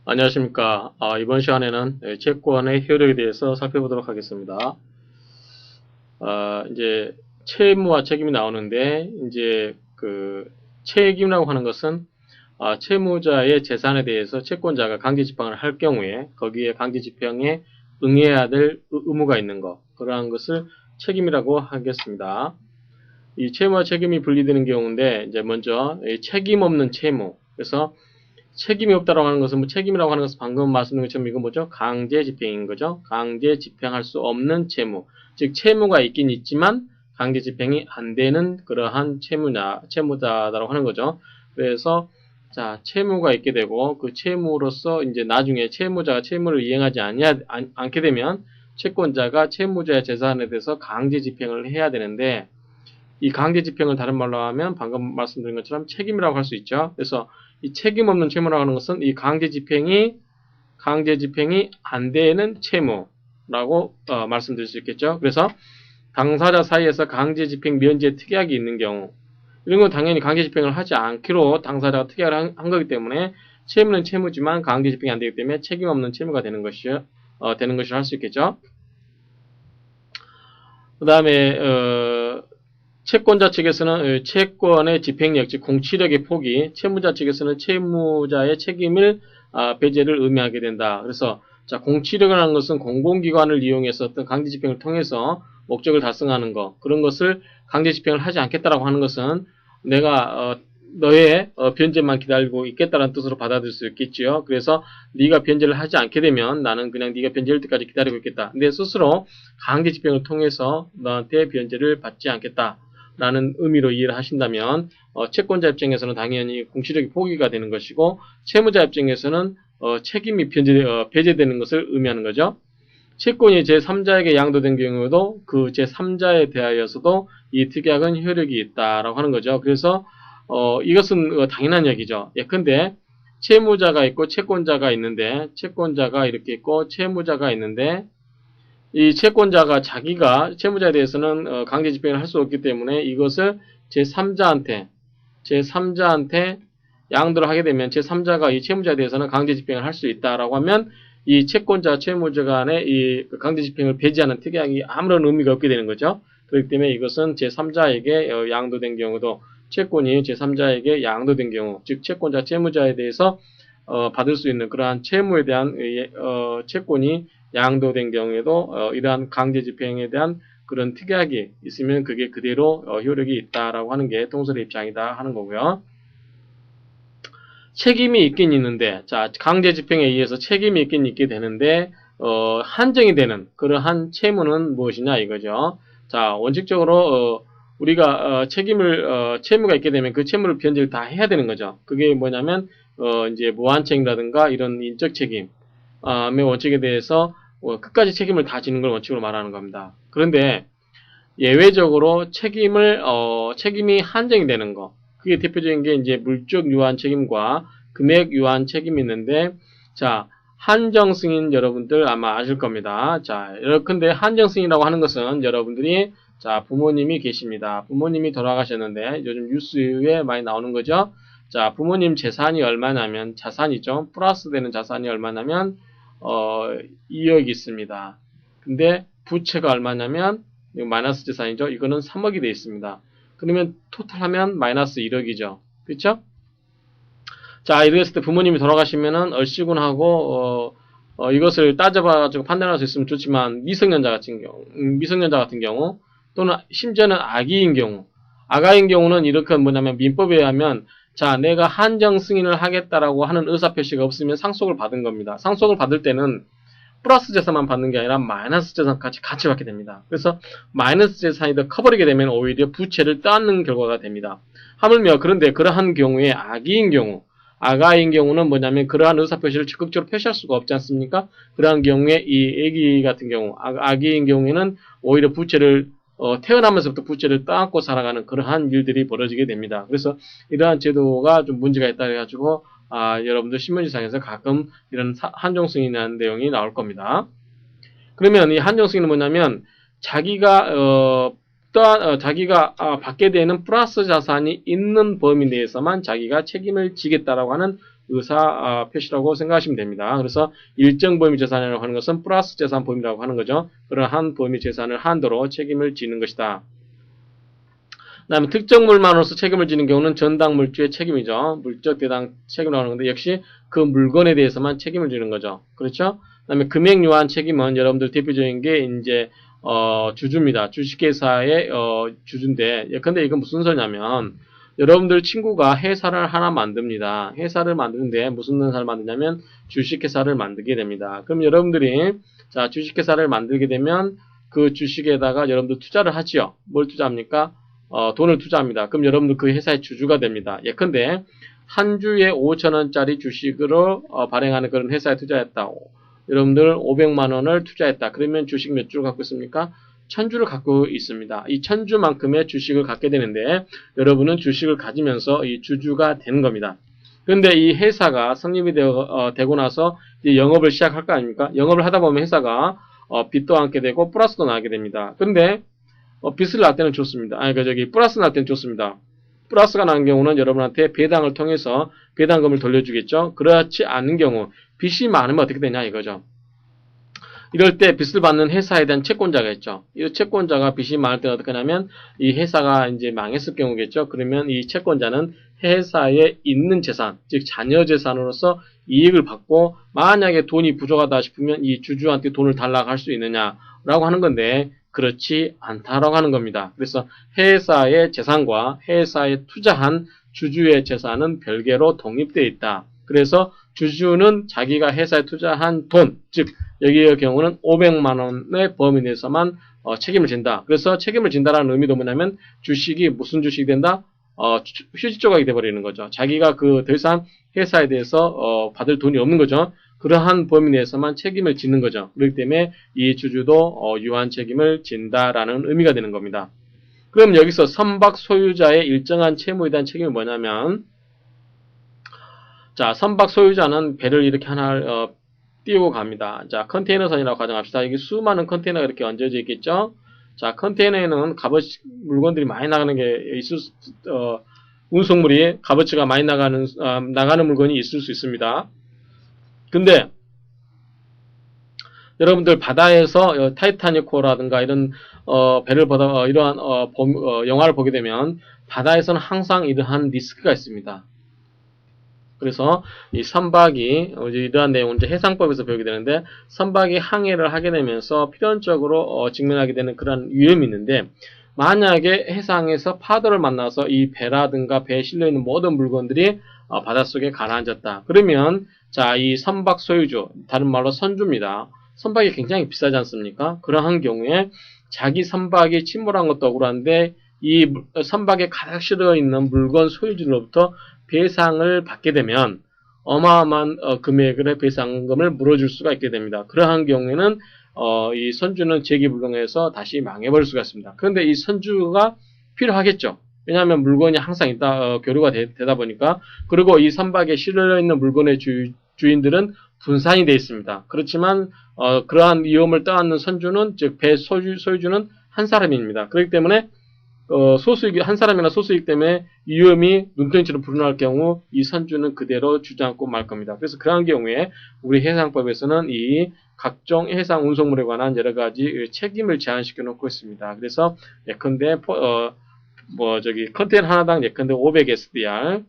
안녕하십니까. 이번 시간에는 채권의 효력에 대해서 살펴보도록 하겠습니다. 이제 채무와 책임이 나오는데, 이제 그 책임이라고 하는 것은 채무자의 재산에 대해서 채권자가 강제집행을 할 경우에 거기에 강제집행에 응해야 될 의무가 있는 것, 그러한 것을 책임이라고 하겠습니다. 이 채무와 책임이 분리되는 경우인데, 이제 먼저 책임 없는 채무. 그래서 책임이 없다라고 하는 것은, 책임이라고 하는 것은 방금 말씀드린 것처럼 이건 뭐죠? 강제 집행인 거죠. 강제 집행할 수 없는 채무. 즉, 채무가 있긴 있지만 강제 집행이 안 되는 그러한 채무자라고 하는 거죠. 그래서, 자, 채무가 있게 되고, 그 채무로서 이제 나중에 채무자가 채무를 이행하지 않게 되면 채권자가 채무자의 재산에 대해서 강제 집행을 해야 되는데, 이 강제 집행을 다른 말로 하면 방금 말씀드린 것처럼 책임이라고 할 수 있죠. 그래서 이 책임 없는 채무라고 하는 것은 이 강제 집행이 안 되는 채무라고 말씀드릴 수 있겠죠. 그래서 당사자 사이에서 강제 집행 면제 특약이 있는 경우, 이런 건 당연히 강제 집행을 하지 않기로 당사자가 특약을 한 거기 때문에 채무는 채무지만 강제 집행이 안 되기 때문에 책임 없는 채무가 되는 것이라 할 수 있겠죠. 그 다음에 채권자 측에서는 채권의 집행력, 즉 공치력의 폭이, 채무자 측에서는 채무자의 책임을 배제를 의미하게 된다. 그래서 자, 공치력이라는 것은 공공기관을 이용해서 어떤 강제 집행을 통해서 목적을 달성하는 것, 그런 것을 강제 집행을 하지 않겠다라고 하는 것은 내가 너의 변제만 기다리고 있겠다라는 뜻으로 받아들일 수 있겠지요. 그래서 네가 변제를 하지 않게 되면 나는 그냥 네가 변제할 때까지 기다리고 있겠다. 근데 스스로 강제 집행을 통해서 너한테 변제를 받지 않겠다 라는 의미로 이해를 하신다면 채권자 입장에서는 당연히 공치력이 포기가 되는 것이고, 채무자 입장에서는 책임이 배제되는 것을 의미하는 거죠. 채권이 제3자에게 양도된 경우에도 그 제3자에 대하여서도 이 특약은 효력이 있다라고 하는 거죠. 그래서 이것은 당연한 얘기죠. 예컨대 채무자가 있고 채권자가 있는데, 채권자가 이렇게 있고 채무자가 있는데, 이 채권자가 자기가 채무자에 대해서는 강제 집행을 할 수 없기 때문에 이것을 제3자한테 양도를 하게 되면 제3자가 이 채무자에 대해서는 강제 집행을 할 수 있다라고 하면 이 채권자 채무자 간의 이 강제 집행을 배제하는 특약이 아무런 의미가 없게 되는 거죠. 그렇기 때문에 이것은 제3자에게 양도된 경우도, 채권이 제3자에게 양도된 경우, 즉 채권자 채무자에 대해서 받을 수 있는 그러한 채무에 대한 채권이 양도된 경우에도 이러한 강제 집행에 대한 그런 특약이 있으면 그게 그대로 효력이 있다라고 하는 게 통설의 입장이다 하는 거고요. 책임이 있긴 있는데, 자, 강제 집행에 의해서 책임이 있긴 있게 되는데 한정이 되는 그러한 채무는 무엇이냐 이거죠. 자, 원칙적으로 우리가 채무가 있게 되면 그 채무를 변제를 다 해야 되는 거죠. 그게 뭐냐면 이제 무한책임이라든가 이런 인적 책임의 원칙에 대해서 끝까지 책임을 다 지는 걸 원칙으로 말하는 겁니다. 그런데 예외적으로 책임이 한정이 되는 거, 그게 대표적인 게 이제 물적 유한 책임과 금액 유한 책임이 있는데, 자, 한정 승인 여러분들 아마 아실 겁니다. 자, 근데 한정 승인이라고 하는 것은 여러분들이, 자, 부모님이 계십니다. 부모님이 돌아가셨는데 요즘 뉴스에 많이 나오는 거죠. 자, 부모님 재산이 얼마냐면, 자산이죠. 플러스 되는 자산이 얼마냐면 2억이 있습니다. 근데 부채가 얼마냐면 마이너스 재산이죠. 이거는 3억이 되어 있습니다. 그러면 토탈하면 마이너스 1억이죠. 그렇죠? 자, 이랬을 때 부모님이 돌아가시면은 얼씨군하고 이것을 따져봐가지고 판단할 수 있으면 좋지만 미성년자 같은 경우 또는 심지어는 아가인 경우는 이렇게 뭐냐면 민법에 의하면, 자, 내가 한정 승인을 하겠다라고 하는 의사표시가 없으면 상속을 받은 겁니다. 상속을 받을 때는 플러스 재산만 받는 게 아니라 마이너스 재산까지 같이 받게 됩니다. 그래서 마이너스 재산이 더 커버리게 되면 오히려 부채를 떠안는 결과가 됩니다. 하물며 그런데 그러한 경우에 아가인 경우는 뭐냐면 그러한 의사표시를 적극적으로 표시할 수가 없지 않습니까? 그러한 경우에 이 애기 같은 경우, 아기인 경우에는 오히려 부채를 태어나면서부터 부채를 떠안고 살아가는 그러한 일들이 벌어지게 됩니다. 그래서 이러한 제도가 좀 문제가 있다 해가지고 여러분들 신문지상에서 가끔 이런 한정승인이라는 내용이 나올 겁니다. 그러면 이 한정승인은 뭐냐면 자기가 또한 자기가 받게 되는 플러스 자산이 있는 범위 내에서만 자기가 책임을 지겠다라고 하는 의사 표시라고 생각하시면 됩니다. 그래서 일정 범위 재산이라고 하는 것은 플러스 재산 범위라고 하는 거죠. 그러한 범위 재산을 한도로 책임을 지는 것이다. 그 다음에 특정 물만으로서 책임을 지는 경우는 전당 물주의 책임이죠. 물적 대당 책임이라고 하는 건데 역시 그 물건에 대해서만 책임을 지는 거죠. 그렇죠? 그 다음에 금액 유한 책임은 여러분들 대표적인 게 이제 주주입니다. 주식회사의 주주인데 근데 이건 무슨 소리냐면 여러분들 친구가 회사를 하나 만듭니다. 회사를 만드는데 무슨 회사를 만드냐면 주식회사를 만들게 됩니다. 그럼 여러분들이 자 주식회사를 만들게 되면 그 주식에다가 여러분들 투자를 하지요. 뭘 투자합니까? 돈을 투자합니다. 그럼 여러분들 그 회사의 주주가 됩니다. 예컨대 한 주에 5,000원짜리 주식으로 발행하는 그런 회사에 투자했다. 여러분들 500만 원을 투자했다. 그러면 주식 몇 주를 갖고 있습니까? 1000주를 갖고 있습니다. 이 1000주만큼의 주식을 갖게 되는데 여러분은 주식을 가지면서 이 주주가 되는 겁니다. 그런데 이 회사가 성립이 되고 나서 이제 영업을 시작할 거 아닙니까? 영업을 하다 보면 회사가 빚도 안게 되고 플러스도 나게 됩니다. 근데 빚을 날 때는 좋습니다. 플러스 날 때는 좋습니다. 플러스가 나는 경우는 여러분한테 배당을 통해서 배당금을 돌려주겠죠. 그렇지 않은 경우 빚이 많으면 어떻게 되냐 이거죠. 이럴 때 빚을 받는 회사에 대한 채권자가 있죠. 이 채권자가 빚이 많을 때 어떻게 하냐면 이 회사가 이제 망했을 경우겠죠. 그러면 이 채권자는 회사에 있는 재산, 즉 자녀 재산으로서 이익을 받고 만약에 돈이 부족하다 싶으면 이 주주한테 돈을 달라고 할 수 있느냐라고 하는 건데 그렇지 않다라고 하는 겁니다. 그래서 회사의 재산과 회사에 투자한 주주의 재산은 별개로 독립되어 있다. 그래서 주주는 자기가 회사에 투자한 돈, 즉 여기의 경우는 500만 원의 범위 내에서만 책임을 진다. 그래서 책임을 진다라는 의미도 뭐냐면 주식이 무슨 주식이 된다? 휴지 조각이 돼버리는 거죠. 자기가 더 이상 회사에 대해서 받을 돈이 없는 거죠. 그러한 범위 내에서만 책임을 지는 거죠. 그렇기 때문에 이 주주도 유한 책임을 진다라는 의미가 되는 겁니다. 그럼 여기서 선박 소유자의 일정한 채무에 대한 책임이 뭐냐면 자, 선박 소유자는 배를 이렇게 하나 띄우고 갑니다. 자, 컨테이너선이라고 가정합시다. 여기 수많은 컨테이너가 이렇게 얹어져 있겠죠? 자, 컨테이너에는 값어치 물건들이 많이 나가는 게 운송물이 값어치가 많이 나가는 물건이 있을 수 있습니다. 근데 여러분들 바다에서 타이타닉호라든가 이런 배를 보다 이러한 영화를 보게 되면 바다에서는 항상 이러한 리스크가 있습니다. 그래서 이 선박이 이러한 내용은 이제 해상법에서 배우게 되는데 선박이 항해를 하게 되면서 필연적으로 직면하게 되는 그런 위험이 있는데 만약에 해상에서 파도를 만나서 이 배라든가 배에 실려 있는 모든 물건들이 바닷속에 가라앉았다. 그러면 자, 이 선박 소유주, 다른 말로 선주입니다. 선박이 굉장히 비싸지 않습니까? 그러한 경우에 자기 선박이 침몰한 것도 억울한데 이 선박에 가득 실려 있는 물건 소유주로부터 배상을 받게 되면 어마어마한 금액의 배상금을 물어줄 수가 있게 됩니다. 그러한 경우에는 이 선주는 재기불능해서 다시 망해버릴 수가 있습니다. 그런데 이 선주가 필요하겠죠. 왜냐하면 물건이 항상 있다 교류가 되다 보니까. 그리고 이 선박에 실려 있는 물건의 주인들은 분산이 되어 있습니다. 그렇지만 그러한 위험을 떠안는 선주는 즉 배 소유주는 한 사람입니다. 그렇기 때문에 소수익, 한 사람이나 소수익 때문에 위험이 눈덩이처럼 불어날 경우 이 선주는 그대로 주저앉고 말 겁니다. 그래서 그러한 경우에 우리 해상법에서는 이 각종 해상 운송물에 관한 여러 가지 책임을 제한시켜 놓고 있습니다. 그래서 예컨대 컨테이너 하나당 예컨대 500 SDR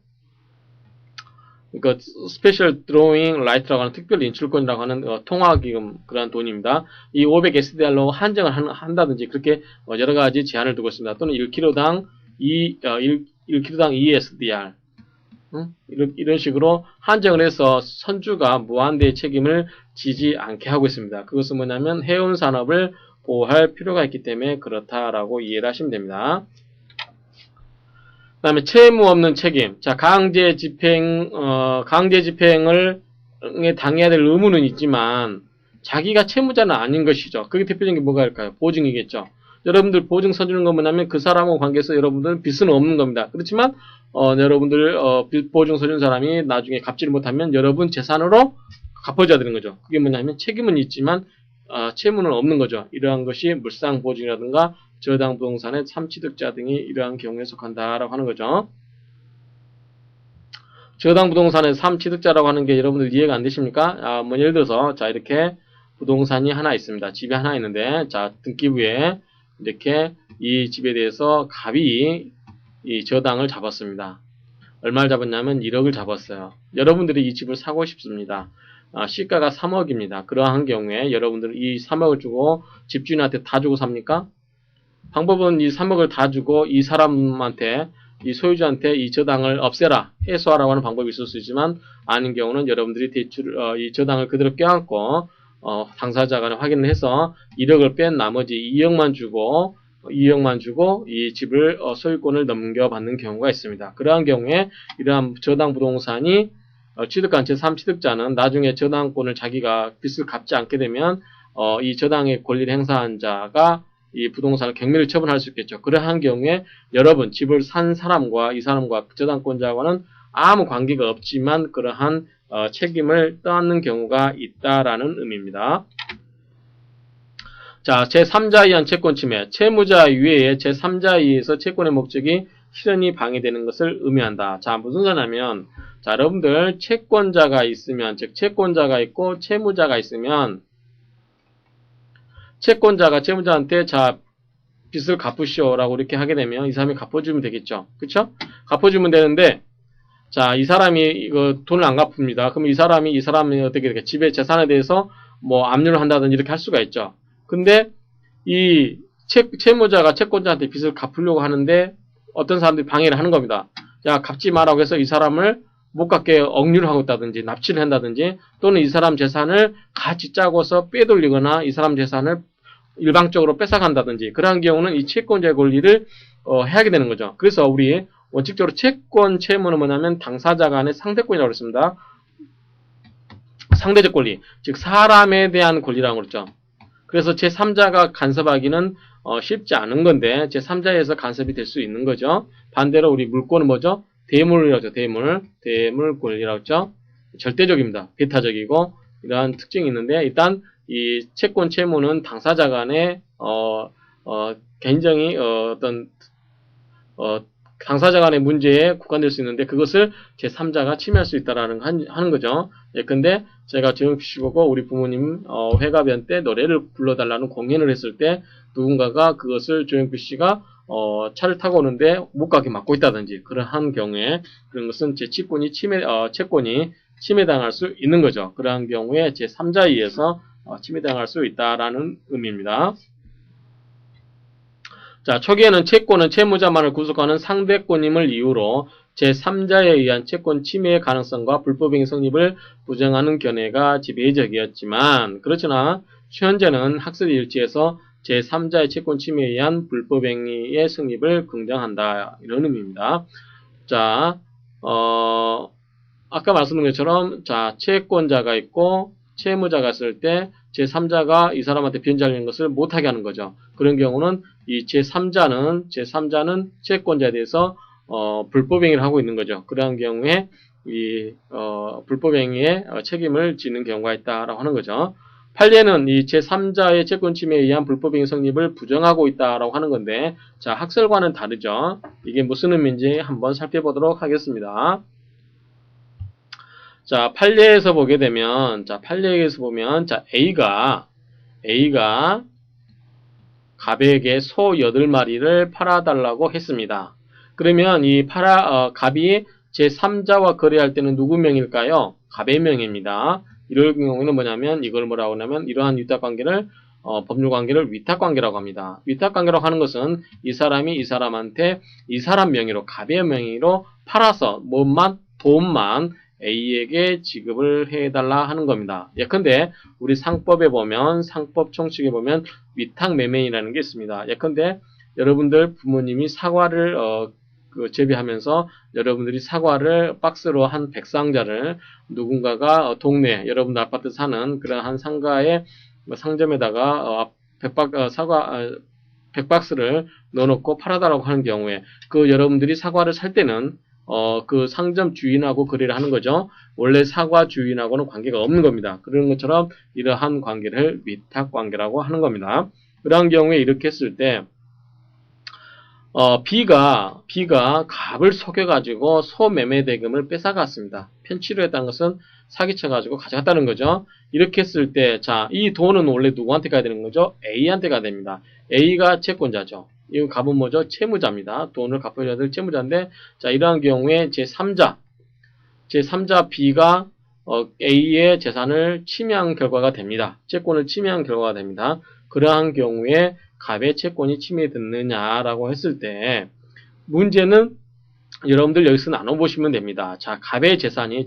그러니까 스페셜 드로잉 라이트라고 하는 특별 인출권이라고 하는 통화기금 그러한 돈입니다. 이 500 SDR로 한정을 한다든지 그렇게 여러 가지 제한을 두고 있습니다. 또는 1kg당 1kg당 2 SDR 이런 식으로 한정을 해서 선주가 무한대의 책임을 지지 않게 하고 있습니다. 그것은 뭐냐면 해운 산업을 보호할 필요가 있기 때문에 그렇다라고 이해를 하시면 됩니다. 그 다음에 채무 없는 책임. 자, 강제 집행을 당해야 될 의무는 있지만, 자기가 채무자는 아닌 것이죠. 그게 대표적인 게 뭐가 할까요? 보증이겠죠. 여러분들 보증 서주는 건 뭐냐면 그 사람하고 관계해서 여러분들은 빚은 없는 겁니다. 그렇지만, 여러분들, 보증 서준 사람이 나중에 갚지를 못하면 여러분 재산으로 갚아줘야 되는 거죠. 그게 뭐냐면 책임은 있지만, 채무는 없는 거죠. 이러한 것이 물상보증이라든가 저당 부동산의 참취득자 등이 이러한 경우에 속한다라고 하는 거죠. 저당 부동산의 참취득자라고 하는 게 여러분들 이해가 안 되십니까? 뭐 예를 들어서 자 이렇게 부동산이 하나 있습니다. 집이 하나 있는데 자 등기부에 이렇게 이 집에 대해서 갑이 이 저당을 잡았습니다. 얼마를 잡았냐면 1억을 잡았어요. 여러분들이 이 집을 사고 싶습니다. 시가가 3억입니다. 그러한 경우에 여러분들은 이 3억을 주고 집주인한테 다 주고 삽니까? 방법은 이 3억을 다 주고 이 사람한테 이 소유주한테 이 저당을 없애라, 해소하라고 하는 방법이 있을 수 있지만 아닌 경우는 여러분들이 이 저당을 그대로 껴안고 당사자 간에 확인을 해서 1억을 뺀 나머지 2억만 주고 이 집을 소유권을 넘겨받는 경우가 있습니다. 그러한 경우에 이러한 저당 부동산이 취득한 제3취득자는 나중에 저당권을 자기가 빚을 갚지 않게 되면 이 저당의 권리를 행사한 자가 이 부동산을 경매를 처분할 수 있겠죠. 그러한 경우에 여러분 집을 산 사람과 이 사람과 저당권자와는 아무 관계가 없지만 그러한 책임을 떠안는 경우가 있다라는 의미입니다. 자, 제3자에 의한 채권 침해, 채무자 위에 제3자에 의해서 채권의 목적이 실현이 방해되는 것을 의미한다. 자, 무슨 소리냐면 자, 여러분들 채권자가 있으면, 즉 채권자가 있고 채무자가 있으면 채권자가 채무자한테 자 빚을 갚으시오라고 이렇게 하게 되면 이 사람이 갚아주면 되겠죠. 그쵸? 갚아주면 되는데 자, 이 사람이 이거 돈을 안 갚습니다. 그럼 이 사람이 어떻게 되게 집의 재산에 대해서 뭐 압류를 한다든지 이렇게 할 수가 있죠. 근데 이 채무자가 채권자한테 빚을 갚으려고 하는데 어떤 사람들이 방해를 하는 겁니다. 야, 갚지 마라고 해서 이 사람을 못 갚게 억류를 하고 있다든지 납치를 한다든지 또는 이 사람 재산을 같이 짜고서 빼돌리거나 이 사람 재산을 일방적으로 뺏어간다든지 그러한 경우는 이 채권자의 권리를 해하게 되는 거죠. 그래서 우리 원칙적으로 채권 채무는 뭐냐면 당사자 간의 상대권이라고 했습니다. 상대적 권리, 즉 사람에 대한 권리라고 그랬죠. 그래서 제3자가 간섭하기는 쉽지 않은 건데 제3자에서 간섭이 될 수 있는 거죠. 반대로 우리 물권은 뭐죠? 대물이라고 하죠. 대물 권리라고 했죠. 절대적입니다. 배타적이고 이러한 특징이 있는데 일단 이 채권 채무는 당사자 간에 굉장히 당사자 간의 문제에 국한될 수 있는데 그것을 제3자가 침해할 수 있다라는 하는 거죠. 예컨대 제가 조용필씨 보고 우리 부모님 회가변 때 노래를 불러달라는 공연을 했을 때 누군가가 그것을 조용필씨가 차를 타고 오는데 못 가게 막고 있다든지 그러한 경우에 그런 것은 제 채권이 침해당할 수 있는 거죠. 그러한 경우에 제3자에 의해서 침해당할 수 있다라는 의미입니다. 자, 초기에는 채권은 채무자만을 구속하는 상대권임을 이유로 제3자에 의한 채권 침해의 가능성과 불법행위 성립을 부정하는 견해가 지배적이었지만 그렇지나 현재는 학설이 일치해서 제3자의 채권 침해에 의한 불법행위의 성립을 긍정한다. 이런 의미입니다. 자, 아까 말씀드린 것처럼 자, 채권자가 있고 채무자가 있을 때 제3자가 이 사람한테 변제하는 것을 못하게 하는 거죠. 그런 경우는 이 제3자는 채권자에 대해서 불법행위를 하고 있는 거죠. 그러한 경우에 이 불법행위에 책임을 지는 경우가 있다라고 하는 거죠. 판례는 이 제3자의 채권 침해에 의한 불법행위 성립을 부정하고 있다라고 하는 건데 자, 학설과는 다르죠. 이게 무슨 의미인지 한번 살펴보도록 하겠습니다. 자, 판례에서 보게 되면, 자, 판례에서 보면, 자, A가 갑에게 소 8마리를 팔아달라고 했습니다. 그러면 이 갑이 제3자와 거래할 때는 누구 명일까요? 갑의 명입니다. 이럴 경우에는 뭐냐면, 이걸 뭐라고 하냐면, 이러한 위탁관계를, 법률관계를 위탁관계라고 합니다. 위탁관계라고 하는 것은 이 사람이 이 사람한테 이 사람 명의로, 갑의 명의로 팔아서, 돈만 A에게 지급을 해달라 하는 겁니다. 예컨대 우리 상법에 보면 상법 총칙에 보면 위탁매매인이라는 게 있습니다. 예컨대 여러분들 부모님이 사과를 재배하면서 여러분들이 사과를 박스로 한 100상자를 누군가가 동네 여러분들 아파트 사는 그런 한 상가의 상점에다가 100박스를 넣어놓고 팔아달라고 하는 경우에 그 여러분들이 사과를 살 때는 그 상점 주인하고 거래를 하는 거죠. 원래 사과 주인하고는 관계가 없는 겁니다. 그런 것처럼 이러한 관계를 위탁관계라고 하는 겁니다. 그러한 경우에 이렇게 했을 때 B가 갑을 속여가지고 소매매 대금을 뺏어갔습니다. 편취로 했다는 것은 사기쳐가지고 가져갔다는 거죠. 이렇게 했을 때, 자, 이 돈은 원래 누구한테 가야 되는 거죠? A한테 가야 됩니다. A가 채권자죠. 이 갑은 뭐죠? 채무자입니다. 돈을 갚아야 될 채무자인데, 자, 이러한 경우에 제3자 B가 A의 재산을 침해한 결과가 됩니다. 채권을 침해한 결과가 됩니다. 그러한 경우에 갑의 채권이 침해됐느냐라고 했을 때 문제는 여러분들 여기서 나눠보시면 됩니다. 자, 갑의 재산이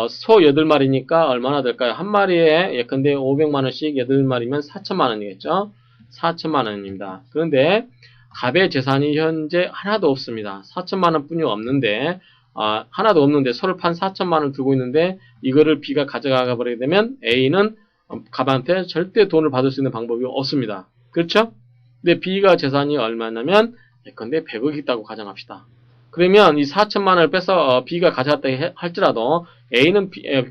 소 8마리니까 얼마나 될까요? 한 마리에 예컨대 500만원씩 8마리면 4천만원이겠죠? 4천만원입니다. 그런데 갑의 재산이 현재 하나도 없습니다. 4천만원 뿐이 없는데 하나도 없는데 소를 판 4천만원 들고 있는데 이거를 B가 가져가 버리게 되면 A는 갑한테 절대 돈을 받을 수 있는 방법이 없습니다. 그렇죠? 근데 B가 재산이 얼마냐면 예컨대 100억이 있다고 가정합시다. 그러면 이 4천만원을 빼서 B가 가져갔다 할지라도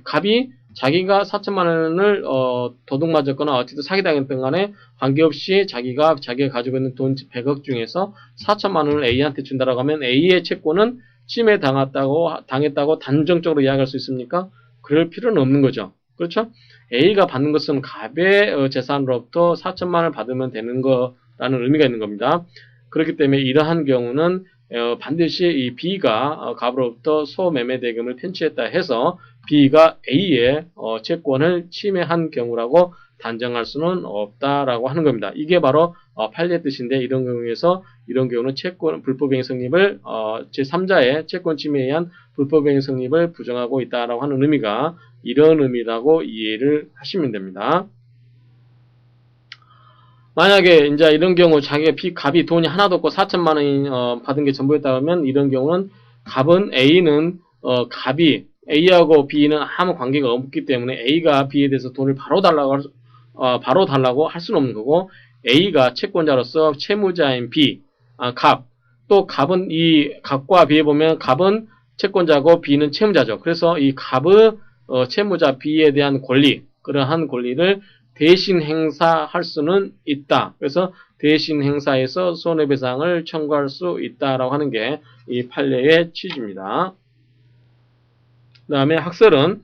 갑이 자기가 4천만원을 도둑맞았거나 어쨌든 사기당했던 간에 관계없이 자기가 가지고 있는 돈 100억 중에서 4천만원을 A한테 준다라고 하면 A의 채권은 침해당했다고 단정적으로 이야기할 수 있습니까? 그럴 필요는 없는 거죠. 그렇죠? A가 받는 것은 갑의 재산으로부터 4천만 원을 받으면 되는 거라는 의미가 있는 겁니다. 그렇기 때문에 이러한 경우는 반드시 이 B가 갑으로부터 소매매 대금을 편취했다 해서 B가 A의 채권을 침해한 경우라고 단정할 수는 없다라고 하는 겁니다. 이게 바로 판례의 뜻인데 이런 경우는 채권 불법행위 성립을 제3자의 채권 침해에 의한 불법행위 성립을 부정하고 있다라고 하는 의미가 이런 의미라고 이해를 하시면 됩니다. 만약에 이제 이런 경우 갑이 돈이 하나도 없고 4천만 원이 받은 게 전부였다 하면 이런 경우는 갑이 A하고 B는 아무 관계가 없기 때문에 A가 B에 대해서 돈을 바로 달라고 할 수는 없는 거고 A가 채권자로서 채무자인 갑, 또 갑은 이 갑과 비해 보면 갑은 채권자고 B는 채무자죠. 그래서 이 갑의 채무자 B에 대한 그러한 권리를 대신 행사할 수는 있다. 그래서 대신 행사해서 손해배상을 청구할 수 있다라고 하는 게 이 판례의 취지입니다. 그 다음에 학설은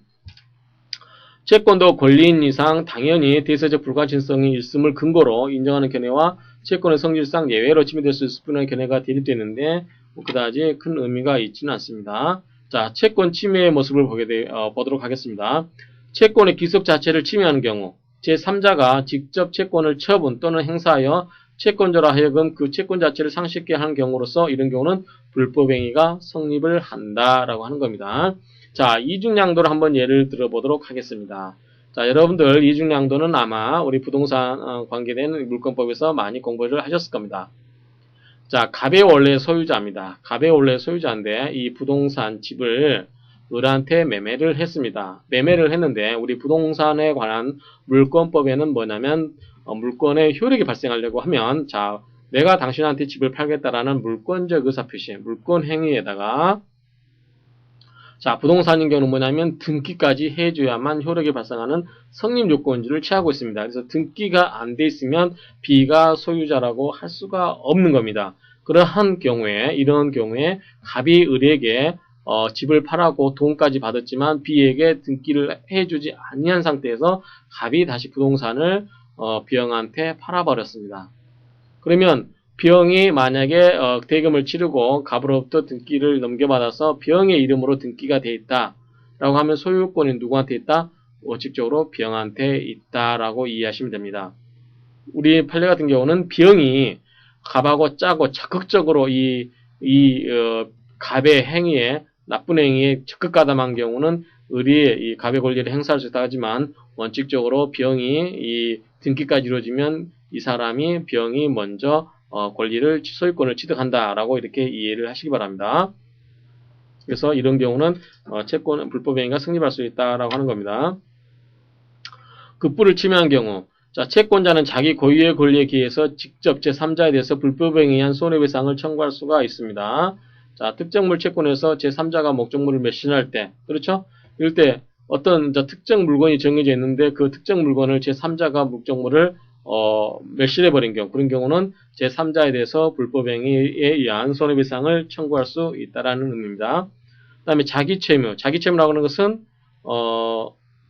채권도 권리인 이상 당연히 대세적 불가침성이 있음을 근거로 인정하는 견해와 채권의 성질상 예외로 침해될 수 있을 뿐의 견해가 대립되는데 그다지 큰 의미가 있지는 않습니다. 자, 채권 침해의 모습을 보도록 하겠습니다. 채권의 기속 자체를 침해하는 경우 제3자가 직접 채권을 처분 또는 행사하여 채권자로 하여금 그 채권 자체를 상실케 하는 경우로서 이런 경우는 불법행위가 성립을 한다라고 하는 겁니다. 자, 이중양도를 한번 예를 들어보도록 하겠습니다. 자, 여러분들 이중양도는 아마 우리 부동산 관계된 물권법에서 많이 공부를 하셨을 겁니다. 자, 갑의 원래 소유자입니다. 갑의 원래 소유자인데 이 부동산 집을 을한테 매매를 했습니다. 매매를 했는데 우리 부동산에 관한 물권법에는 뭐냐면 물권의 효력이 발생하려고 하면 자, 내가 당신한테 집을 팔겠다라는 물권적 의사표시, 물권 행위에다가 자, 부동산인 경우는 뭐냐면 등기까지 해줘야만 효력이 발생하는 성립 요건주를 취하고 있습니다. 그래서 등기가 안 돼 있으면 B가 소유자라고 할 수가 없는 겁니다. 이런 경우에 갑이 을에게 집을 팔아고 돈까지 받았지만 B에게 등기를 해주지 아니한 상태에서 갑이 다시 부동산을 B형한테 팔아버렸습니다. 그러면 B형이 만약에 대금을 치르고 갑으로부터 등기를 넘겨받아서 B형의 이름으로 등기가 돼 있다라고 하면 소유권이 누구한테 있다? 원칙적으로 B형한테 있다라고 이해하시면 됩니다. 우리 판례 같은 경우는 B형이 갑하고 짜고 적극적으로 갑의 행위에 나쁜 행위에 적극 가담한 경우는 을이 이 갑의 권리를 행사할 수 있다 하지만 원칙적으로 B형이 이 등기까지 이루어지면 이 사람이 B형이 먼저 소유권을 취득한다라고 이렇게 이해를 하시기 바랍니다. 그래서 이런 경우는 채권 불법행위가 성립할 수 있다라고 하는 겁니다. 급부를 침해한 경우 자, 채권자는 자기 고유의 권리에 기해서 직접 제3자에 대해서 불법행위에 의한 손해배상을 청구할 수가 있습니다. 자, 특정물 채권에서 제3자가 목적물을 매신할 때, 그렇죠? 이럴 때 어떤 특정 물건이 정해져 있는데 그 특정 물건을 제3자가 목적물을 멸실해버린 경우, 그런 경우는 제3자에 대해서 불법행위에 의한 손해배상을 청구할 수 있다라는 의미입니다. 그 다음에 자기채무. 자기채무라고 하는 것은,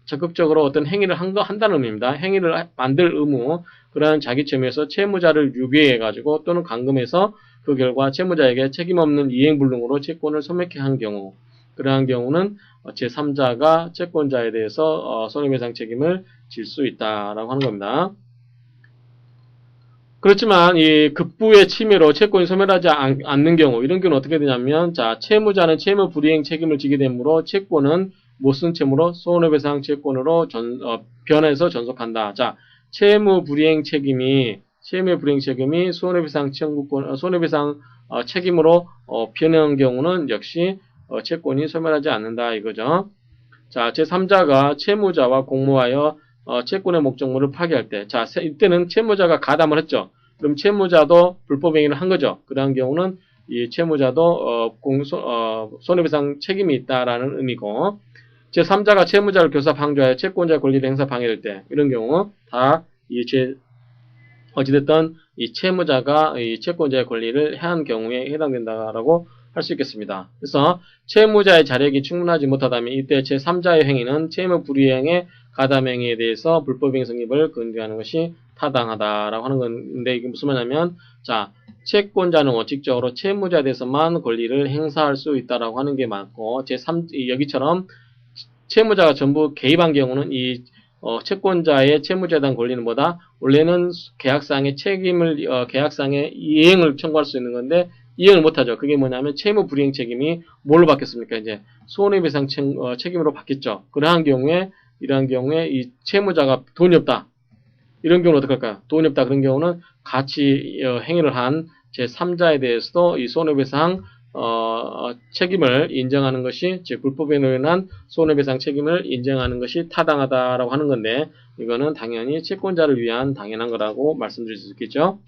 적극적으로 어떤 행위를 한다는 의미입니다. 행위를 만들 의무, 그러한 자기채무에서 채무자를 유괴해가지고 또는 감금해서 그 결과 채무자에게 책임없는 이행불능으로 채권을 소멸케 한 경우, 그러한 경우는 제3자가 채권자에 대해서 손해배상 책임을 질 수 있다라고 하는 겁니다. 그렇지만 이 급부의 침해로 채권이 소멸하지 않는 경우, 이런 경우는 어떻게 되냐면, 자, 채무자는 채무 불이행 책임을 지게 되므로 채권은 못쓴 채무로 손해배상 채권으로 변해서 전속한다. 자, 채무 불이행 책임이 손해배상 청구권, 손해배상 책임으로 변한 경우는 역시 채권이 소멸하지 않는다 이거죠. 자, 제3자가 채무자와 공모하여 채권의 목적물을 파기할 때, 자, 이때는 채무자가 가담을 했죠. 그럼 채무자도 불법행위를 한 거죠. 그러한 경우는 이 채무자도 손해배상 책임이 있다라는 의미고, 제3자가 채무자를 교사 방조하여 채권자 권리를 행사 방해할 때, 이런 경우 다 어찌됐든 이 채무자가 이 채권자의 권리를 해한 경우에 해당된다라고 할 수 있겠습니다. 그래서 채무자의 자력이 충분하지 못하다면 이때 제3자의 행위는 채무 불이행의 가담행위에 대해서 불법행위 성립을 근거하는 것이 타당하다라고 하는 건데, 이게 무슨 말이냐면, 자, 채권자는 원칙적으로 채무자에 대해서만 권리를 행사할 수 있다라고 하는 게 맞고, 여기처럼 채무자가 전부 개입한 경우는 이 채권자의 채무자에 대한 권리는 뭐다? 원래는 계약상의 계약상의 이행을 청구할 수 있는 건데, 이행을 못하죠. 그게 뭐냐면, 채무 불이행 책임이 뭘로 바뀌었습니까? 이제, 손해배상 책임으로 바뀌었죠. 이러한 경우에 이 채무자가 돈이 없다. 이런 경우는 어떻게 할까요? 돈이 없다. 그런 경우는 같이 행위를 한 제3자에 대해서도 이 손해배상 책임을 인정하는 것이, 즉 불법행위로 인한 손해배상 책임을 인정하는 것이 타당하다라고 하는 건데, 이거는 당연히 채권자를 위한 당연한 거라고 말씀드릴 수 있겠죠.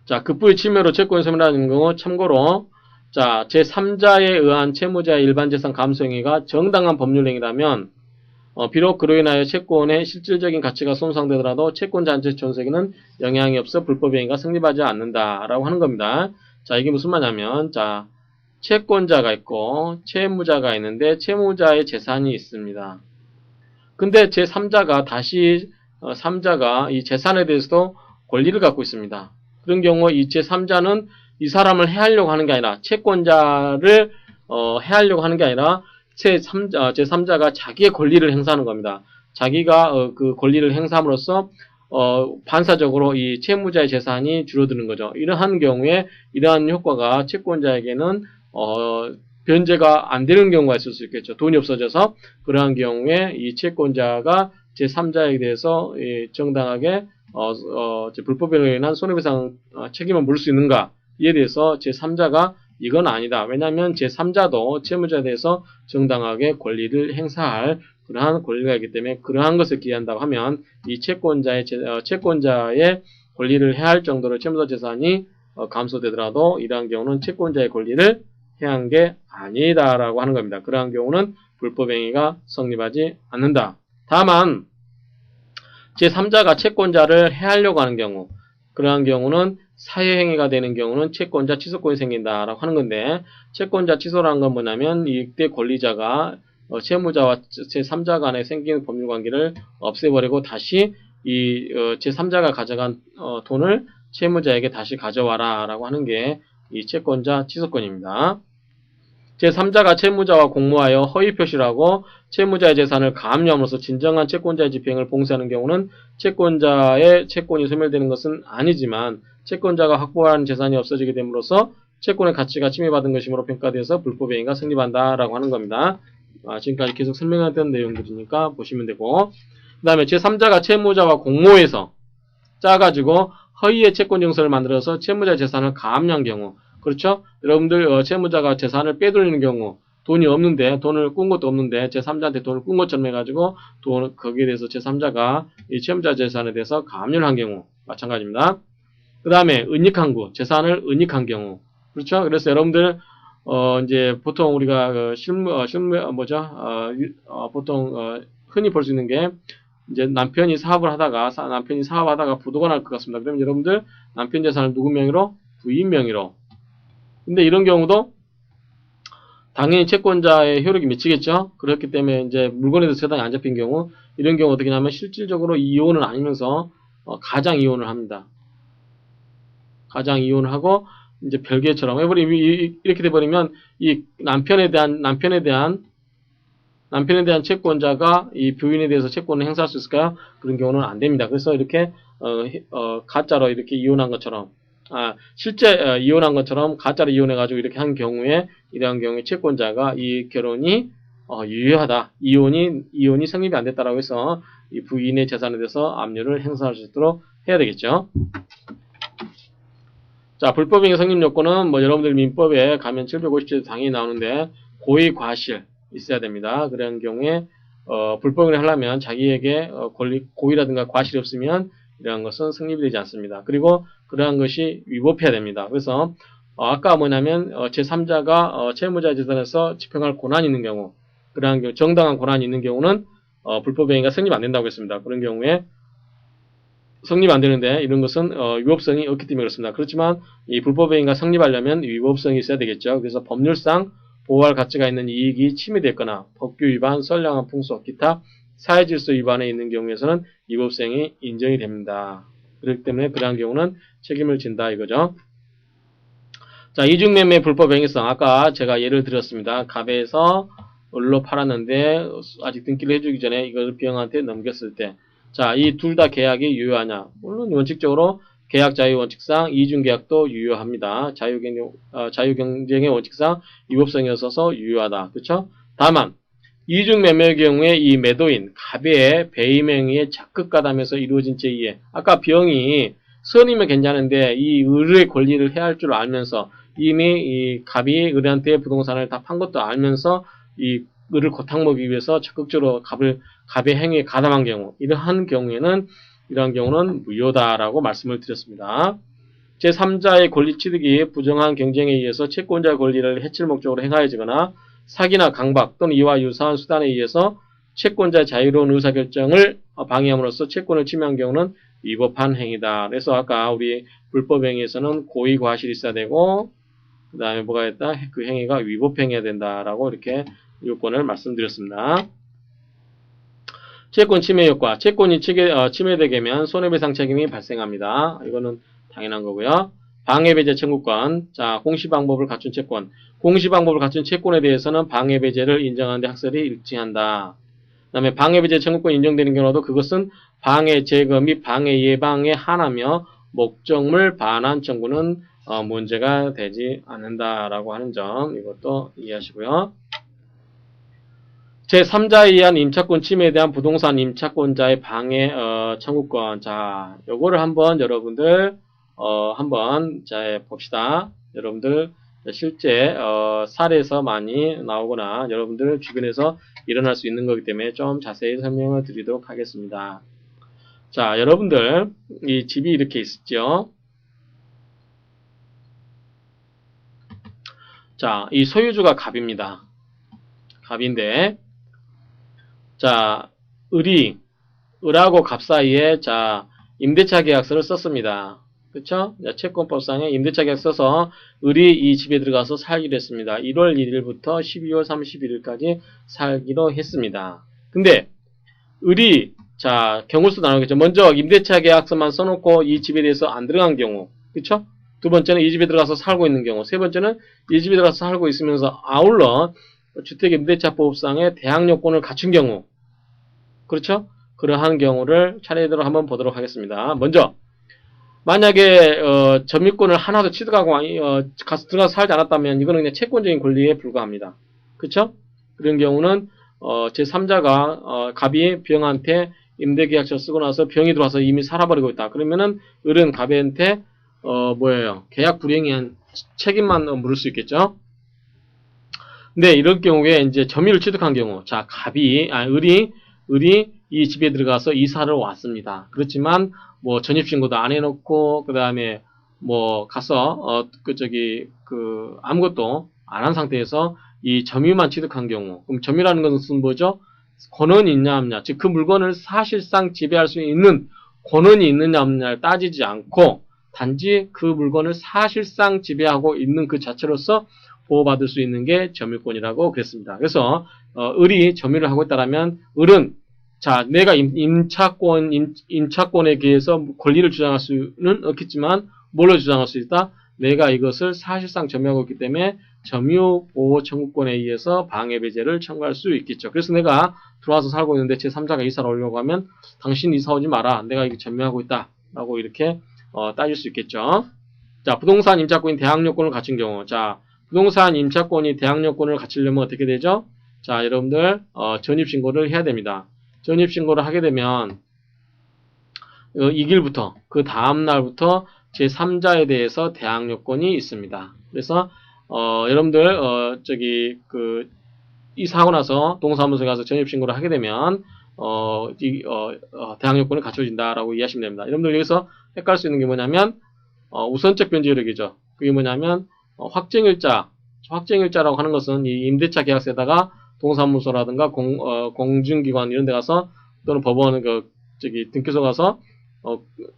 자, 급부의 침해로 채권이 소멸하는 경우, 참고로, 자, 제3자에 의한 채무자의 일반 재산 감소 행위가 정당한 법률 행위라면, 비록 그로 인하여 채권의 실질적인 가치가 손상되더라도 채권자 전체 존속에는 영향이 없어 불법행위가 성립하지 않는다라고 하는 겁니다. 자, 이게 무슨 말이냐면, 자, 채권자가 있고 채무자가 있는데 채무자의 재산이 있습니다. 근데 제3자가 다시 3자가 이 재산에 대해서도 권리를 갖고 있습니다. 그런 경우 이 제3자는 이 사람을 해하려고 하는 게 아니라, 채권자를 해하려고 하는 게 아니라 제3자가 자기의 권리를 행사하는 겁니다. 자기가 그 권리를 행사함으로써 반사적으로 이 채무자의 재산이 줄어드는 거죠. 이러한 경우에 이러한 효과가 채권자에게는 변제가 안 되는 경우가 있을 수 있겠죠. 돈이 없어져서. 그러한 경우에 이 채권자가 제3자에 대해서 정당하게 불법에 인한 손해배상 책임을 물을 수 있는가, 이에 대해서 제3자가 이건 아니다. 왜냐하면 제3자도 채무자에 대해서 정당하게 권리를 행사할 그러한 권리가 있기 때문에, 그러한 것을 기한다고 하면 이 채권자의 권리를 해할 정도로 채무자 재산이 감소되더라도 이러한 경우는 채권자의 권리를 해한 게 아니다라고 하는 겁니다. 그러한 경우는 불법행위가 성립하지 않는다. 다만 제3자가 채권자를 해하려고 하는 경우, 그러한 경우는 사회행위가 되는 경우는 채권자 취소권이 생긴다라고 하는 건데, 채권자 취소라는 건 뭐냐면 이때 권리자가 채무자와 제3자 간에 생긴 법률관계를 없애버리고 다시 이 제3자가 가져간 돈을 채무자에게 다시 가져와라 라고 하는 게 이 채권자 취소권입니다. 제3자가 채무자와 공모하여 허위표시를 하고 채무자의 재산을 가압류함으로써 진정한 채권자의 집행을 봉쇄하는 경우는 채권자의 채권이 소멸되는 것은 아니지만 채권자가 확보한 재산이 없어지게 됨으로써 채권의 가치가 침해받은 것이므로 평가되어서 불법행위가 성립한다라고 하는 겁니다. 지금까지 계속 설명했던 내용들이니까 보시면 되고, 그 다음에 제3자가 채무자와 공모해서 짜가지고 허위의 채권 증서를 만들어서 채무자의 재산을 가압류한 경우, 그렇죠? 여러분들 채무자가 재산을 빼돌리는 경우, 돈이 없는데, 돈을 꾼 것도 없는데 제3자한테 돈을 꾼 것처럼 해가지고 거기에 대해서 제3자가 이 채무자 재산에 대해서 가압류를 한 경우 마찬가지입니다. 그 다음에 은닉항구, 재산을 은닉한 경우, 그렇죠? 그래서 여러분들 이제 보통 우리가 보통 흔히 볼 수 있는 게 이제 남편이 사업하다가 부도가 날 것 같습니다. 그러면 여러분들 남편 재산을 누구 명의로? 부인 명의로. 근데 이런 경우도 당연히 채권자의 효력이 미치겠죠. 그렇기 때문에 이제 물건에 대해서 세당이 안 잡힌 경우, 이런 경우 어떻게 하냐면 실질적으로 이혼은 아니면서 가장 이혼을 합니다. 가장 이혼을 하고 이제 별개처럼 이렇게 돼버리면 이 남편에 대한 채권자가 이 부인에 대해서 채권을 행사할 수 있을까요? 그런 경우는 안 됩니다. 그래서 이렇게 가짜로 이렇게 이혼한 것처럼, 실제 이혼한 것처럼 가짜로 이혼해가지고 이렇게 한 경우에, 이러한 경우에 채권자가 이 결혼이 유효하다, 이혼이 성립이 안 됐다라고 해서 이 부인의 재산에 대해서 압류를 행사할 수 있도록 해야 되겠죠. 자, 불법행위 성립 요건은 뭐 여러분들 민법에 가면 757조 당연히 나오는데 고의 과실 있어야 됩니다. 그런 경우에 불법행위를 하려면 자기에게 고의라든가 과실이 없으면 이러한 것은 성립이 되지 않습니다. 그리고 그러한 것이 위법해야 됩니다. 그래서 아까 뭐냐면 제3자가 채무자 재산에서 집행할 권한이 있는 경우, 그러한 경우 정당한 권한이 있는 경우는 불법행위가 성립 안 된다고 했습니다. 그런 경우에 성립 안 되는데 이런 것은 위법성이 없기 때문에 그렇습니다. 그렇지만 이 불법행위가 성립하려면 위법성이 있어야 되겠죠. 그래서 법률상 보호할 가치가 있는 이익이 침해됐거나 법규 위반, 선량한 풍속, 기타 사회질서 위반에 있는 경우에서는 위법성이 인정이 됩니다. 그렇기 때문에 그러한 경우는 책임을 진다 이거죠. 자, 이중매매 불법행위성, 아까 제가 예를 들었습니다. 갑에서 을로 팔았는데 아직 등기를 해주기 전에 이걸 B형한테 넘겼을 때, 자, 이 둘 다 계약이 유효하냐? 물론 원칙적으로 계약 자유 원칙상 이중계약도 유효합니다. 자유경쟁의 원칙상 위법성이 없어서 유효하다. 그렇죠? 다만 이중매매의 경우에 이 매도인 갑의 배임행위에 적극 가담해서 이루어진 제의에, 아까 B형이 선이면 괜찮은데 이 을의 권리를 해할 줄 알면서 이미 이 갑이 을한테 부동산을 다 판 것도 알면서 이 을을 고탕 먹이기 위해서 적극적으로 갑의 행위에 가담한 경우, 이러한 경우는 무효다라고 말씀을 드렸습니다. 제3자의 권리 취득이 부정한 경쟁에 의해서 채권자의 권리를 해칠 목적으로 행하여지거나 사기나 강박 또는 이와 유사한 수단에 의해서 채권자의 자유로운 의사결정을 방해함으로써 채권을 침해한 경우는 위법한 행위다. 그래서 아까 우리 불법행위에서는 고의 과실이 있어야 되고, 그 다음에 뭐가 있다? 그 행위가 위법행위해야 된다라고 이렇게 요건을 말씀드렸습니다. 채권 침해 효과. 채권이 침해되면 손해배상 책임이 발생합니다. 이거는 당연한 거고요. 방해배제 청구권. 자, 공시방법을 갖춘 채권. 공시방법을 갖춘 채권에 대해서는 방해배제를 인정하는데 학설이 일치한다. 그 다음에 방해배제 청구권이 인정되는 경우도 그것은 방해 제거 및 방해 예방에 한하며 목적물 반환 청구는 문제가 되지 않는다라고 하는 점, 이것도 이해하시고요. 제3자에 의한 임차권 침해에 대한 부동산 임차권자의 방해 청구권. 자, 요거를 한번 여러분들 한번 봅시다. 여러분들 실제 사례에서 많이 나오거나 여러분들 주변에서 일어날 수 있는 거기 때문에 좀 자세히 설명을 드리도록 하겠습니다. 자, 여러분들 이 집이 이렇게 있었죠. 자, 이 소유주가 갑입니다. 갑인데, 자, 을하고 갑 사이에, 자, 임대차 계약서를 썼습니다. 그쵸? 채권법상에 임대차 계약서 써서 을이 이 집에 들어가서 살기로 했습니다. 1월 1일부터 12월 31일까지 살기로 했습니다. 근데, 을이, 자, 경우수 나누겠죠. 먼저 임대차 계약서만 써놓고 이 집에 대해서 안 들어간 경우. 그쵸? 두 번째는 이 집에 들어가서 살고 있는 경우. 세 번째는 이 집에 들어가서 살고 있으면서 아울러 주택임대차법상의 대항 요건을 갖춘 경우. 그렇죠? 그러한 경우를 차례대로 한번 보도록 하겠습니다. 먼저 만약에 점유권을 하나도 취득하고 가서 들어가서 살지 않았다면 이거는 그냥 채권적인 권리에 불과합니다. 그렇죠? 그런 경우는 제3자가 갑이 병한테 임대계약서 쓰고 나서 병이 들어와서 이미 살아버리고 있다. 그러면은 을은 갑한테 계약 불이행에 한 책임만 물을 수 있겠죠? 근데 이런 경우에 이제 점유를 취득한 경우, 자, 을이 이 집에 들어가서 이사를 왔습니다. 그렇지만 뭐 전입신고도 안 해놓고 그 다음에 뭐 가서 아무것도 안 한 상태에서 이 점유만 취득한 경우, 그럼 점유라는 것은 뭐죠? 권한이 있냐 없냐, 즉 그 물건을 사실상 지배할 수 있는 권한이 있느냐 없느냐를 따지지 않고 단지 그 물건을 사실상 지배하고 있는 그 자체로서 보호받을 수 있는 게 점유권이라고 그랬습니다. 그래서 을이 점유를 하고 있다라면 을은 자 내가 임차권에 대해서 권리를 주장할 수는 없겠지만 뭘로 주장할 수 있다? 내가 이것을 사실상 점유하고 있기 때문에 점유보호 청구권에 의해서 방해배제를 청구할 수 있겠죠. 그래서 내가 들어와서 살고 있는데 제3자가 이사를 오려고 하면 당신 이사 오지 마라. 내가 이거 점유하고 있다. 라고 이렇게 따질 수 있겠죠. 자, 부동산 임차권이 대항요건을 갖춘 경우. 자, 부동산 임차권이 대항요건을 갖추려면 어떻게 되죠? 자, 여러분들 전입신고를 해야 됩니다. 전입신고를 하게 되면 이 길부터 그 다음날부터 제3자에 대해서 대항요건이 있습니다. 그래서 여러분들 이사하고 나서 동사무소에 가서 전입신고를 하게 되면 대항요건이 갖춰진다라고 이해하시면 됩니다. 여러분들 여기서 헷갈릴 수 있는 게 뭐냐면 우선적 변제 효력이죠. 그게 뭐냐면 확정일자라고 하는 것은 이 임대차 계약서에다가 동사무소라든가 공중기관 이런 데 가서 또는 법원 등기소 가서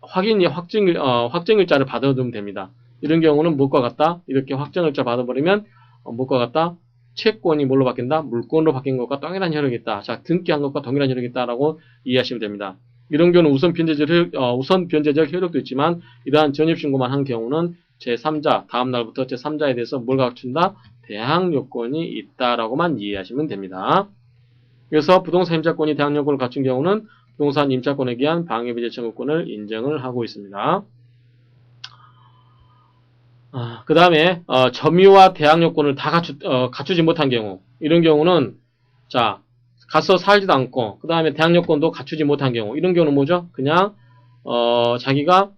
확정일자를 받아두면 됩니다. 이런 경우는 무엇과 같다? 이렇게 확정일자 받아버리면 무엇과 같다? 채권이 뭘로 바뀐다? 물권으로 바뀐 것과 동일한 효력이 있다. 자, 등기한 것과 동일한 효력이 있다라고 이해하시면 됩니다. 이런 경우는 우선 변제적 효력도 있지만 이러한 전입신고만 한 경우는 제3자, 다음날부터 제3자에 대해서 뭘 갖춘다? 대항요건이 있다라고만 이해하시면 됩니다. 그래서 부동산 임차권이 대항요건을 갖춘 경우는 부동산 임차권에 의한 방해배제 청구권을 인정을 하고 있습니다. 그 다음에 점유와 대항요건을 다 갖추지 못한 경우, 이런 경우는 자 가서 살지도 않고 그 다음에 대항요건도 갖추지 못한 경우, 이런 경우는 뭐죠? 그냥 자기가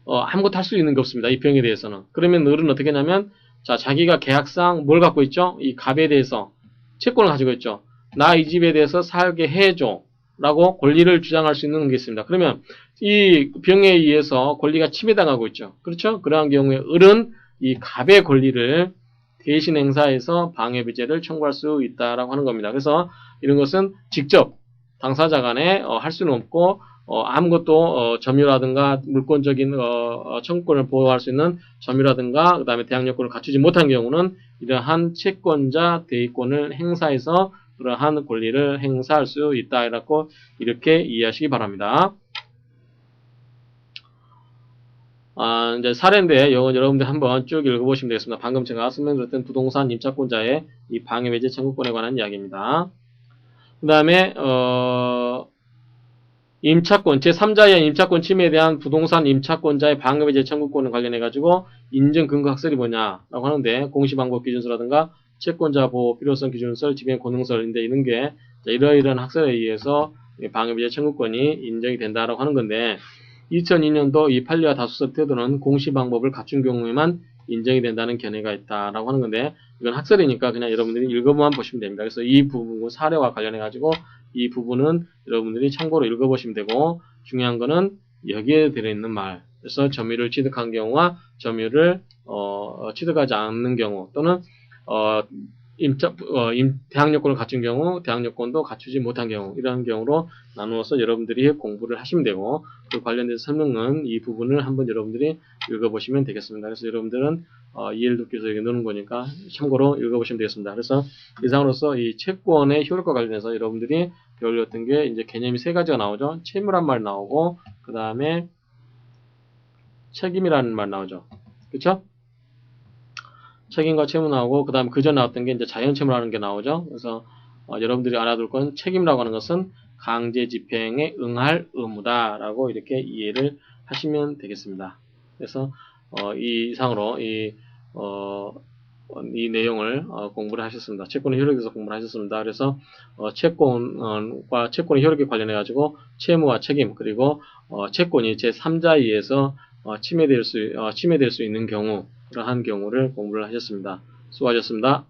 아무것도 할 수 있는 게 없습니다. 이 병에 대해서는. 그러면 을은 어떻게 하냐면 자 자기가 계약상 뭘 갖고 있죠? 이 갑에 대해서 채권을 가지고 있죠. 나 이 집에 대해서 살게 해줘 라고 권리를 주장할 수 있는 게 있습니다. 그러면 이 병에 의해서 권리가 침해당하고 있죠. 그렇죠? 그러한 경우에 을은 이 갑의 권리를 대신 행사해서 방해배제를 청구할 수 있다라고 하는 겁니다. 그래서 이런 것은 직접 당사자 간에 할 수는 없고 아무것도 점유라든가 물권적인 청구권을 보호할 수 있는 점유라든가 그 다음에 대항요건을 갖추지 못한 경우는 이러한 채권자 대의권을 행사해서 그러한 권리를 행사할 수 있다라고 이렇게 이해하시기 바랍니다. 이제 사례인데 이건 여러분들 한번 쭉 읽어보시면 되겠습니다. 방금 제가 설명드렸던 부동산 임차권자의 이 방해배제 청구권에 관한 이야기입니다. 그 다음에 임차권, 제3자의 임차권 침해에 대한 부동산 임차권자의 방해배제 청구권을 관련해가지고 인정 근거 학설이 뭐냐라고 하는데 공시방법 기준서라든가 채권자 보호 필요성 기준설, 집행 권능설인데 이런 게 이러이러한 학설에 의해서 방해배제 청구권이 인정이 된다라고 하는 건데 2002년도 이 판례와 다수설 태도는 공시방법을 갖춘 경우에만 인정이 된다는 견해가 있다라고 하는 건데 이건 학설이니까 그냥 여러분들이 읽어보면 보시면 됩니다. 그래서 이 부분 사례와 관련해가지고 이 부분은 여러분들이 참고로 읽어보시면 되고 중요한 거는 여기에 들어있는 말 그래서 점유를 취득한 경우와 점유를 취득하지 않는 경우 또는 대항요건을 갖춘 경우, 대항요건도 갖추지 못한 경우 이런 경우로 나누어서 여러분들이 공부를 하시면 되고 그 관련된 설명은 이 부분을 한번 여러분들이 읽어보시면 되겠습니다. 그래서 여러분들은 이해를 돕기 위해서 여기 넣는 거니까 참고로 읽어보시면 되겠습니다. 그래서 이상으로서 이 채권의 효력과 관련해서 여러분들이 배우려던 게 이제 개념이 세 가지가 나오죠. 채무란 말 나오고 그 다음에 책임이라는 말 나오죠. 그렇죠? 책임과 채무 나오고 그 다음 그전 나왔던 게 이제 자연채무라는 게 나오죠. 그래서 여러분들이 알아둘 건 책임이라고 하는 것은 강제 집행에 응할 의무다라고 이렇게 이해를 하시면 되겠습니다. 그래서 이상으로 이 내용을 공부를 하셨습니다. 채권의 효력에 대해서 공부를 하셨습니다. 그래서 채권과 채권의 효력에 관련해 가지고 채무와 책임 그리고 채권이 제3자에 의해서 침해될 수 있는 경우 그러한 경우를 공부를 하셨습니다. 수고하셨습니다.